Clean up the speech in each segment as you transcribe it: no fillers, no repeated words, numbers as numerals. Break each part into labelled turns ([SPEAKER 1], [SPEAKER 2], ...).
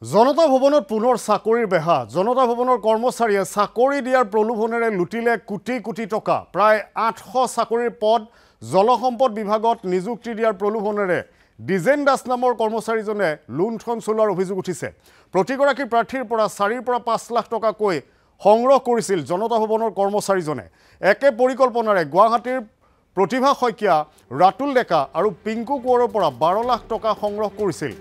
[SPEAKER 1] জনতা ভৱনত পুনৰ চাকৰিৰ বেহা জনতা ভৱনৰ কৰ্মচাৰীয়ে চাকৰি দিয়াৰ প্ৰলোভনেৰে লুটিলে কোটি কোটি টকা প্ৰায় 800 চাকৰিৰ পদ জলসম্পদ বিভাগত নিযুক্তি দিয়াৰ প্ৰলোভনেৰে ডিজেন দাস নামৰ কৰ্মচাৰীজনে লুণ্ঠন চলোৱাৰ অভিযোগ উঠিছে প্ৰতিগৰাকী প্ৰাৰ্থীৰ পৰা 4 পৰা 5 লাখ টকা কৈ সংগ্ৰহ কৰিছিল জনতা ভৱনৰ কৰ্মচাৰীজনে একে পৰিকল্পনাৰে গুৱাহাটীৰ প্ৰতিভা শইকীয়া ৰাতুল ডেকা আৰু পিংকু কোঁৱৰৰ পৰা 12 লাখ টকা সংগ্ৰহ কৰিছিল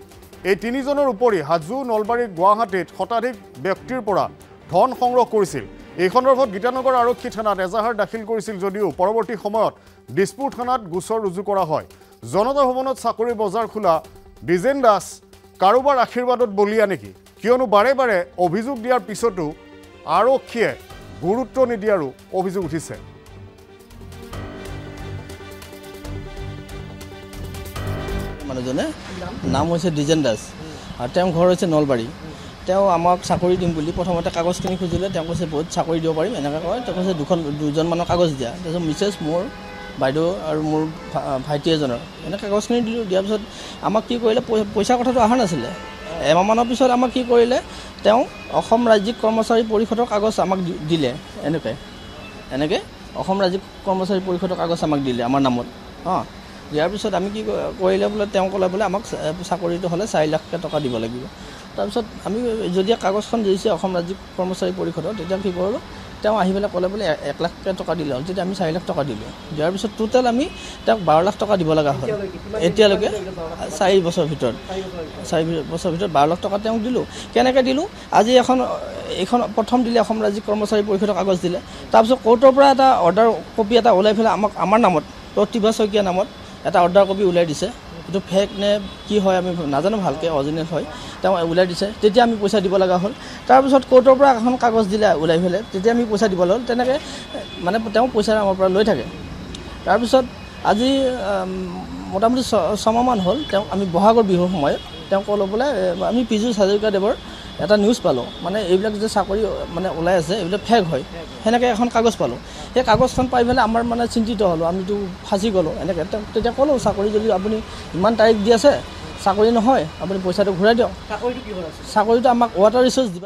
[SPEAKER 1] এই তিনিজনৰ উপৰি হাজু নলবাৰী গুৱাহাটীত শতাধিক ব্যক্তিৰ পৰা ধন সংগ্ৰহ কৰিছিল এই সন্দৰ্ভত গীতানগৰ আৰক্ষী থানাত এজাহাৰ দাখিল কৰিছিল যদিও পৰৱৰ্তী সময়ত দিছপুৰ থানাত গোচৰ ৰুজু কৰা হয় জনতা ভৱনত চাকৰিৰ বজাৰ খোলা ডিজেন দাস কাৰোবাৰ আশীৰ্বাদত বলিয়া নেকি কিয়নো বাৰে বাৰে অভিযোগ দিয়াৰ পিছতো আৰক্ষীয়ে গুৰুত্ব নিদিয়াৰো অভিযোগ উঠিছে
[SPEAKER 2] মানুহজনে নাম হৈছে ডিজেন দাস আৰু তেওঁ ঘৰ হৈছে নলবাৰী তেওঁ আমাক চাকৰি দিম বুলি প্ৰথমতে কাগজখিনি খুজিলে তেওঁ কৈছে বহুত চাকৰি দিব পাৰিম এনেকৈ কয় তেওঁ কৈছে দুজনমানৰ কাগজ দিয়া তাৰপিছত মিছেছ মোৰ বাইদেউ আৰু মোৰ ভাইটি এজনৰ এনেকৈ কাগজখিনি দিলোঁ দিয়াৰ পিছত আমাক কি কৰিলে পইচাৰ কথাটো অহা নাছিলে এমাহমানৰ পিছত আমাক কি কৰিলে তেওঁ অসম ৰাজ্যিক কৰ্মচাৰী পৰিষদৰ কাগজ আমাক দিলে এনেকৈ অসম ৰাজ্যিক কৰ্মচাৰী পৰিষদৰ কাগজ আমাক দিলে আমাৰ নামত দিয়াৰ পিছত আমি কি কৰিলে বোলে তেওঁ ক'লে বোলে আমাক চাকৰিটো হ'লে 4 লাখ টকা দিব লাগিব তাৰপিছত আমি যদি কাগজখন দিছে অসম ৰাজ্যিক কৰ্মচাৰী পৰিষদৰ তেতিয়া কি কৰিলোঁ তেওঁ আহি পেলাই ক'লে বোলে 1 লাখ টকা দিলে হ'ল তেতিয়া আমি 4 লাখ টকা দিলোঁ দিয়াৰ পিছত টোটেল আমি তেওঁক 12 লাখ টকা দিব লগা হ'ল এতিয়ালৈকে 4 বছৰৰ ভিতৰত 12 লাখ টকা তেওঁক দিলোঁ কেনেকৈ দিলোঁ আজি এইখন প্ৰথম দিলে অসম ৰাজ্যিক কৰ্মচাৰী পৰিষদৰ কাগজ দিলে তাৰপিছত কোৰ্টৰ পৰা এটা অৰ্ডাৰ কপি এটা ওলাই পেলাই আমাৰ নামত প্ৰতিভা শইকীয়া নামত এটা অৰ্ডাৰ কপি ওলাই দিছে এইটো ফেক নে কি হয় আমি নাজানো ভালকৈ অৰিজিনেল হয় তেওঁ ওলাই দিছে তেতিয়া আমি পইচা দিব লগা হ'ল তাৰপিছত কোৰ্টৰ পৰা এখন কাগজ দিলে ওলাই পেলাই তেতিয়া আমি পইচা দিব হ'ল তেনেকৈ মানে তেওঁ পইচা আমাৰ পৰা লৈ থাকে তাৰপিছত আজি মোটামুটি 6 মাহমান হ'ল তেওঁ আমি বহাগৰ বিহুৰ সময়ত তেওঁ ক'লোঁ বোলে আমি পীযুষ হাজৰিকাদেৱৰ এটা নিউজ পালোঁ মানে এইবিলাক যে চাকৰি মানে ওলাই আছে এইবিলাক ফেক হয় সেনেকৈ এখন কাগজ পালোঁ সেই কাগজখন পাই পেলাই আমাৰ মানে চিন্তিত হ'লোঁ আমিতো ফাঁচি গ'লোঁ এনেকৈ তেতিয়া ক'লোঁ চাকৰি যদি আপুনি ইমান তাৰিখ দি আছে চাকৰি নহয় আপুনি পইচাটো ঘূৰাই দিয়ক চাকৰিটো কি হ'ল চাকৰিটো আমাক ৱাটাৰ ৰিচোৰ্চ দিব